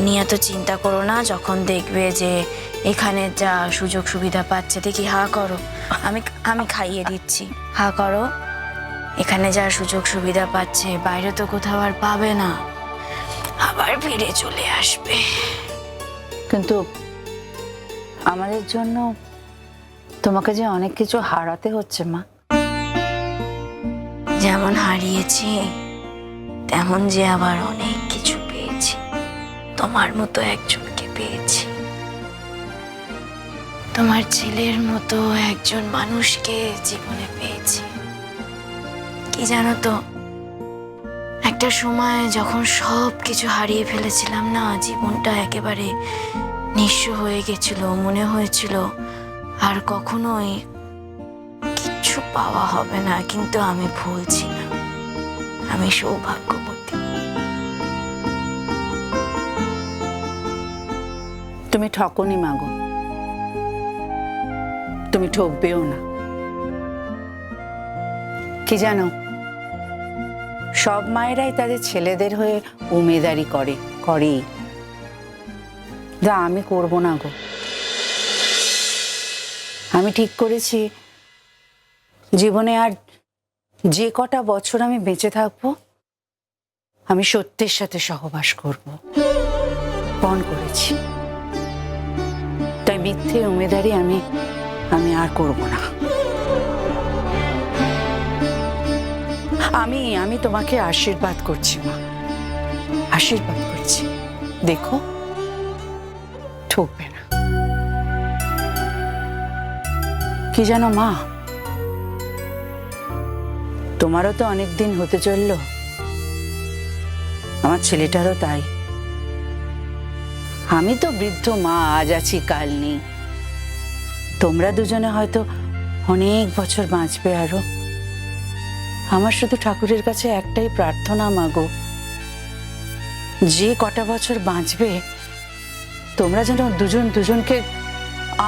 নিয়ে এত চিন্তা করো না। যখন দেখবে যে এখানে যা সুযোগ সুবিধা পাচ্ছে, দেখি হা করো, আমি আমি খাইয়ে দিচ্ছি, হা করো। এখানে যা সুযোগ সুবিধা পাচ্ছে বাইরে তো কোথাও আর পাবে না, আবার ফিরে চলে আসবে। কিন্তু আমাদের জন্য তোমাকে যে অনেক কিছু হারাতে হচ্ছে মা। যেমন হারিয়েছি তেমন যে আবার অনেক কিছু পেয়েছি। তোমার মতো একজনকে পেয়েছি, তোমার ছেলের মতো একজন মানুষকে জীবনে পেয়েছি। কি জানো তো, একটা সময় যখন সব কিছু হারিয়ে ফেলেছিলাম না, জীবনটা একেবারে নিঃস্ব হয়ে গেছিল, মনে হয়েছিল আর কখনোই কিচ্ছু পাওয়া হবে না। কিন্তু আমি ভুলছি না, আমি সৌভাগ্যবতী। তুমি ঠকনি মাগো, তুমি ঠকবেও না। কি জানো, সব মায়েরাই তাদের ছেলেদের হয়ে উমেদারি করেই। যা আমি করব না গো। আমি ঠিক করেছি জীবনে আর যে কটা বছর আমি বেঁচে থাকবো, আমি সত্যের সাথে সহবাস করব, পণ করেছি। তাই মিথ্যে উমেদারি আমি আর করব না। আমি তোমাকে আশীর্বাদ করছি মা, আশীর্বাদ করছি। দেখো, ঠকবে না। কি জানো মা, তোমারও তো অনেক দিন হতে চললো, আমার ছেলেটারও তাই। আমি তো বৃদ্ধ মা, আজ আছি কাল নেই। তোমরা দুজনে হয়তো অনেক বছর বাঁচবে আরো। আমার শুধু ঠাকুরের কাছে একটাই প্রার্থনা মাগো, যে কটা বছর বাঁচবে তোমরা যেন দুজন দুজনকে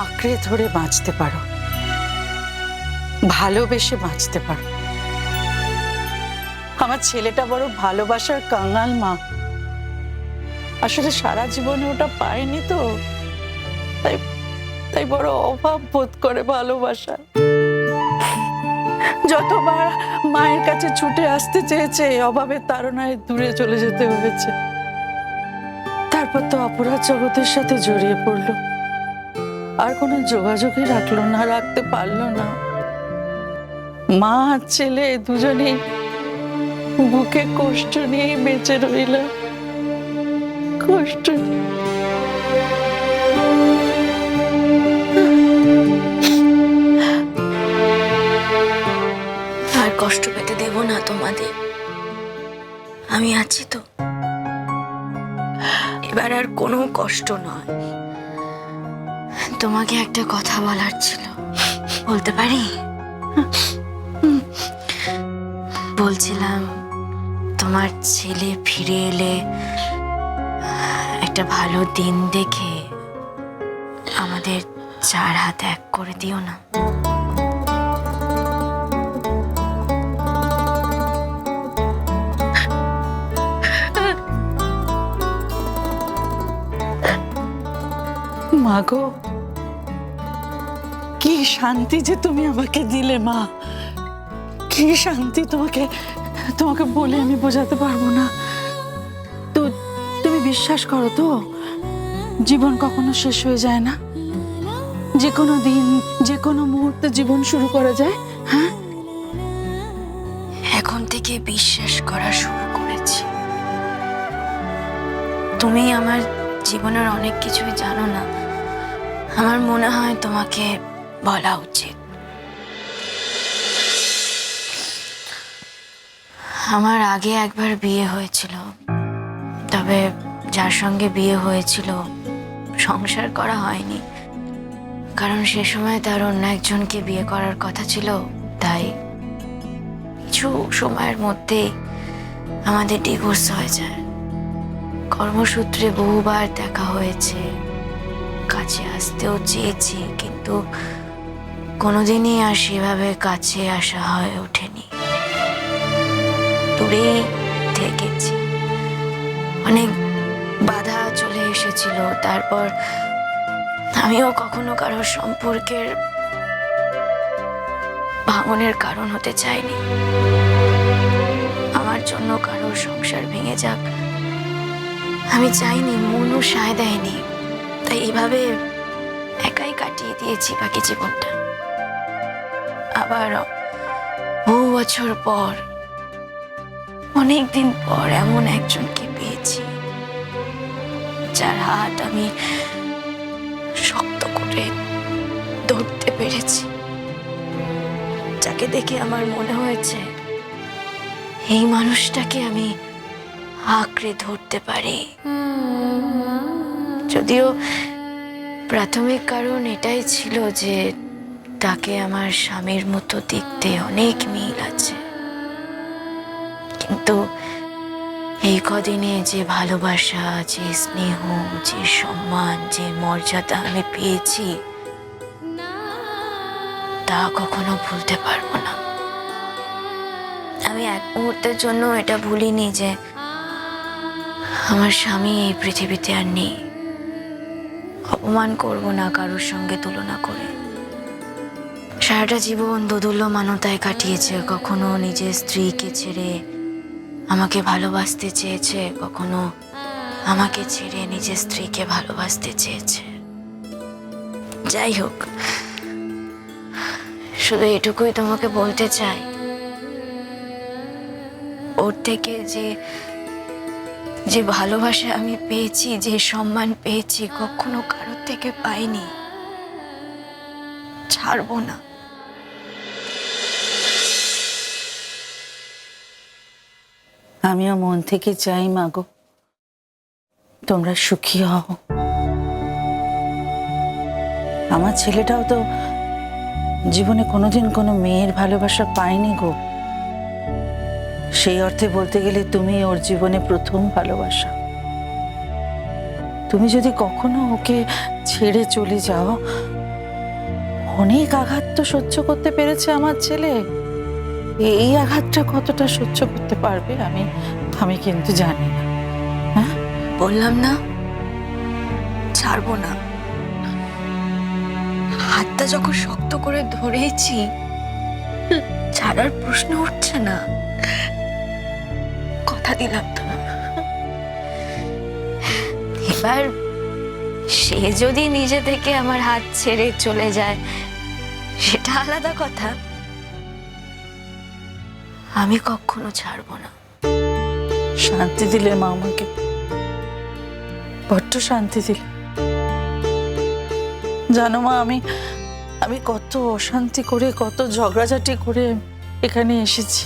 আঁকড়ে ধরে বাঁচতে পারো, ভালোবেসে বাঁচতে পারো। আমার ছেলেটা বড় ভালোবাসার কাঙাল মা, আসলে সারা জীবনে ওটা পায়নি তো, তাই বড় অভাব বোধ করে ভালোবাসা। যতবার মায়ের কাছে ছুটে আসতে চেয়েছে, অভাবের তাড়নায় দূরে চলে যেতে হয়েছে। তারপর তো অপরাধ জগতের সাথে জড়িয়ে পড়লো, আর কোনো যোগাযোগই রাখতে পারলো না। মা আর ছেলে দুজনেই বুকে কষ্ট নিয়ে বেঁচে রইল, কষ্ট। আর কষ্ট পেতে দেব না তোমাদের, আমি আছি তো। এবার আর কোনো কষ্ট নয়। তোমাকে একটা কথা বলার ছিল, বলতে পারি? বলছিলাম, তোমার ছেলে ফিরে এলে একটা ভালো দিন দেখে আমাদের 4 হাত এক করে দিও না। মা গো, কি শান্তি যে তুমি আমাকে দিলে মা, কি শান্তি! তোমাকে বলে আমি বোঝাতে পারবো না। তো তুমি বিশ্বাস করো তো, জীবন কখনো শেষ হয়ে যায় না? যে কোনো দিন, যে কোনো মুহূর্তে জীবন শুরু করা যায়। হ্যাঁ, এখন থেকে বিশ্বাস করা শুরু করেছি। তুমি আমার জীবনের অনেক কিছুই জানো না, আমার মনে হয় তোমাকে বলা উচিত। আমার আগে একবার বিয়ে হয়েছিল, তবে যার সঙ্গে বিয়ে হয়েছিল সংসার করা হয়নি, কারণ সে সময় তার অন্য একজনকে বিয়ে করার কথা ছিল। তাই কিছু সময়ের মধ্যেই আমাদের ডিভোর্স হয়ে যায়। কর্মসূত্রে বহুবার দেখা হয়েছে, কাছে আসতেও চেয়েছি, কিন্তু কোনোদিনই আর সেভাবে কাছে আসা হয়ে ওঠেনি। দূরে থেকেছি, অনেক বাধা চলে হয়েছিল, তারপর আমিও কখনো কারোর সম্পর্কের ভাঙনের কারণ হতে চাইনি। আমার জন্য কারোর সংসার ভেঙে যাক আমি চাইনি, মনও সায় দেয়নি। তাই এভাবে একাই কাটিয়ে দিয়েছি বাকি জীবনটা। আবার বহু বছর পর, অনেকদিন পর এমন একজনকে পেয়েছি যার হাত আমি শক্ত করে ধরতে পেরেছি, যাকে দেখে আমার মনে হয়েছে এই মানুষটাকে আমি আঁকড়ে ধরতে পারি। যদিও প্রাথমিক কারণ এটাই ছিল যে তাকে আমার স্বামীর মতো দেখতে অনেক মিল আছে, কিন্তু এই কদিনে যে ভালোবাসা, যে স্নেহ, যে সম্মান, যে মর্যাদা আমি পেয়েছি তা কখনো ভুলতে পারবো না। আমি এক মুহূর্তের জন্য এটা ভুলিনি যে আমার স্বামী এই পৃথিবীতে আর নেই। অপমান করব না কারোর সঙ্গে তুলনা করে। সারাটা জীবন দোদুল্যমানতায় কাটিয়েছে, কখনো নিজের স্ত্রীকে ছেড়ে আমাকে ভালোবাসতে চেয়েছে, কখনো আমাকে ছেড়ে নিজের স্ত্রীকে ভালোবাসতে চেয়েছে। যাই হোক, শুধু এটুকুই তোমাকে বলতে চাই, ওর থেকে যে ভালোবাসা আমি পেয়েছি, যে সম্মান পেয়েছি, কখনো কারোর থেকে পাইনি। ছাড়বো না। আমিও মন থেকে চাই মাগো, তোমরা সুখী হও। আমার ছেলেটাও তো জীবনে কোনোদিন কোনো মেয়ের ভালোবাসা পায়নি গো। সেই অর্থে বলতে গেলে তুমি ওর জীবনে প্রথম ভালোবাসা। তুমি যদি কখনো ওকে ছেড়ে চলে যাও, অনেক আঘাত তো সহ্য করতে পেরেছে আমার ছেলে। এই আঘাতটা কতটা সহ্য করতে পারবে আমি কিন্তু জানি না। হ্যাঁ, বললাম না ছাড়বো না। হাতটা যখন শক্ত করে ধরেছি, ছাড়ার প্রশ্ন উঠছে না। কথা দিলাম তো। এবার সে যদি নিজে থেকে আমার হাত ছেড়ে চলে যায়, সেটা আলাদা কথা। আমি কখনো ছাড়বো না। শান্তি দিলে মা আমাকে, বড্ড শান্তি দিলে। জানো মা, আমি কত অশান্তি করে, কত ঝগড়াঝাটি করে এখানে এসেছি।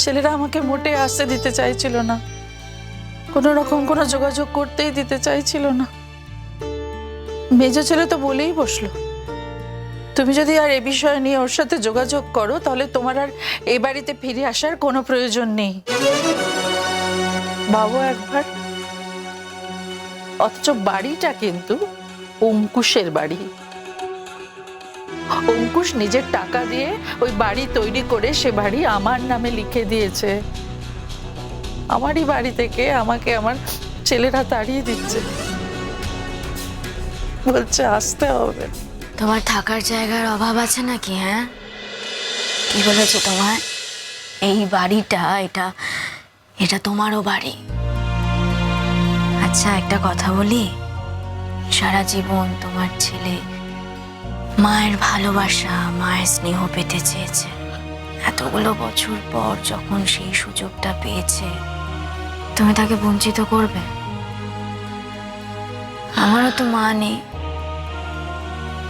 ছেলেরা আমাকে মোটে আসতে দিতে চাইছিল না, কোনো রকম কোনো যোগাযোগ করতেই দিতে চাইছিল না। মেজ ছেলে তো বলেই বসলো, তুমি যদি আর এ বিষয় নিয়ে ওর সাথে যোগাযোগ করো, তাহলে তোমার আর এই বাড়িতে ফিরে আসার কোনো প্রয়োজন নেই। ভাবো একবার। অথচ বাড়িটা কিন্তু অঙ্কুশের বাড়ি। অঙ্কুশ নিজের টাকা দিয়ে ওই বাড়ি তৈরি করে সে বাড়ি আমার নামে লিখে দিয়েছে। আমারই বাড়ি থেকে আমাকে আমার ছেলেরা তাড়িয়ে দিচ্ছে, বলছে আসতে হবে। তোমার থাকার জায়গার অভাব আছে নাকি? হ্যাঁ, কি বলেছে তোমার? এই বাড়িটা এটা তোমারও বাড়ি। আচ্ছা, একটা কথা বলি, সারা জীবন তোমার ছেলে মায়ের ভালোবাসা, মায়ের স্নেহ পেতে চেয়েছে। এতগুলো বছর পর যখন সেই সুযোগটা পেয়েছে, তুমি তাকে বঞ্চিত করবে? আমারও তো মা নেই,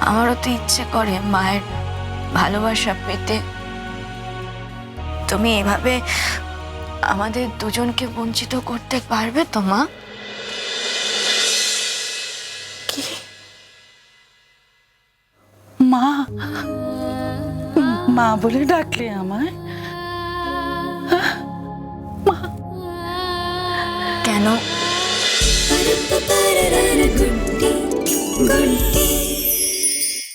আমারও তো ইচ্ছে করে মায়ের ভালোবাসা পেতে। তুমি এভাবে আমাদের দুজনকে বঞ্চিত করতে পারবে তো মা? কি মা? মা বলে ডাকলে আমায়? মা কেন?